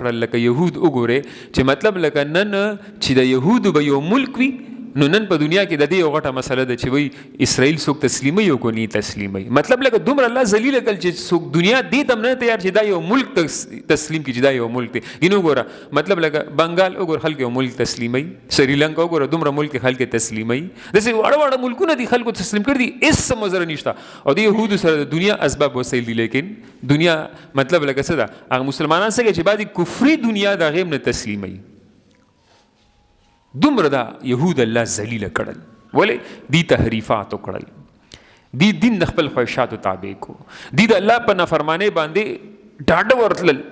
کړل. لکه یهود وګوره چې مطلب لکه نن چې د یهودو به یو ملک وي نو نن په دنیا کې د دې یو غټه مسله ده چې وای اسرائیل څوک تسلیمي او کو نه تسلیمي. مطلب لکه دومره الله ذلیل کړ چې څوک دنیا دې تم نه تیار چې دا یو ملک تسلیم کی چې دا یو ملک دی. ګینو ګوره مطلب لکه بنگال وګور خلک یو ملک تسلیمي, سریلانکا وګوره دومره ملک خلک تسلیمي, دسه وړ وړ ملکونه دي خلکو تسلیم کړ دي اس مزر نشته. او د يهودو سره د دنیا اسباب وسایل دي, لیکن دنیا مطلب لکه څه ده هغه مسلمانان څنګه چې بعضی کفري دنیا د غیم نه تسلیمي. دومره دا یهود الله ذلیل کړل, ولې دی تحریفات وکړل, دی دین د خپل خواهشاتو تابع کو, دی د الله په نافرمانی باندې ډاډه ورتلل.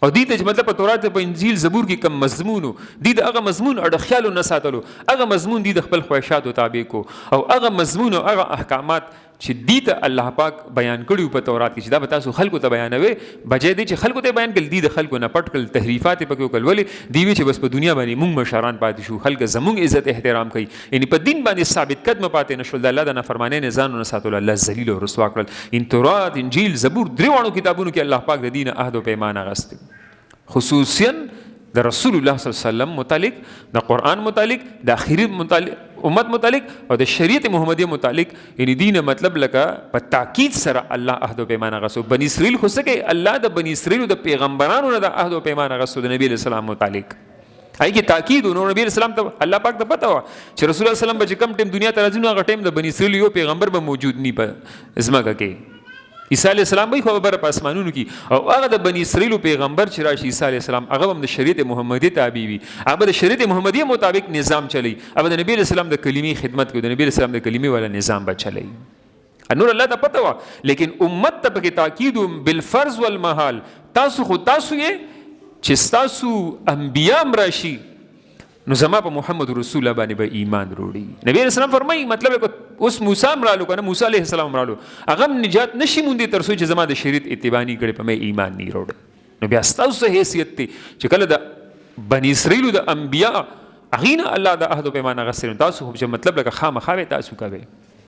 او دی ته مطلب په تورات په انجیل زبور کې کم مضمونو دی د هغه مضمون اړه خیالو نه ساتلو, هغه مضمون دی د خپل خواهشاتو تابع کو. او هغه مضمون او هغه احکامات چې دی ته الله پاک بیان کړیو په تورات کې چې دا به تاسو خلکو ته بیانوي, بجای دی چې خلکو ته بیان کړل دی د خلکو نه پټ کړل, تحریفات پکې وکړل. ولې دی وی چې بس په دنیا باندې موږ مشران پاتې شو, خلک زموږ عزت احترام کوي, یعنی په دین باندې ثابت قدم پاتې نشول, د الله د نافرمانی نه ځان نه ساتل, الله ذلیل او رسوا کړل. ان تورات انجیل زبور دریوانو کتابونو کې الله پاک د دین عهد او پیمان اغوستی, خصوصا د رسول الله صلی الله علیه وسلم متعلق, د قرآن متعلق, د اخیری امت متعلق او د شریعت محمدیه متعلق. یعنی دین مطلب لکه په تاکید سره الله عهد او پیمان غوښتو. بنی اسرائیل خو څه الله د بنی اسرائیل د پیغمبرانو نه د عهد او پیمان غوښتو د نبی اسلام متعلق. هغه کې تاکید نو نبی اسلام ته الله پاک ته پته و چې رسول الله سلام به کم ټیم دنیا ته راځي نو هغه ټیم د بنی اسرائیل یو پیغمبر به موجود نی په ازمکه کې. عیسی علیه السلام به خبر په اسمانونو کې, او هغه د بنی اسرائیل پیغمبر چې راشي عیسی علیه السلام هغه هم د شریعت محمدیه تابع وي, هغه د شریعت محمدیه مطابق نظام چلی, هغه د نبی اسلام د کلمې خدمت کوي, د نبی اسلام د کلمې ولا نظام به چلی. نور الله ته پته و, لیکن امت ته پکې تاکید بالفرض والمحال. تاسو خو تاسو یې چې تاسو انبیا راشي نو زما په محمد رسول الله باندې به ایمان وروړي. نبی رسول الله فرمایي مطلب اوس موسی امرالو کنه, موسی علیه السلام امرالو, هغه نجات نشي مونږ تر څو چې زما د شریعت اتباع نه کړي په مې ایمان نه وروړي. نو بیا تاسو حیثیت ته چې کله د بنی اسرائیل د انبیا اغینا الله د عهد او پیمان غسر تاسو خو مطلب لکه خامخا تاسو کوي.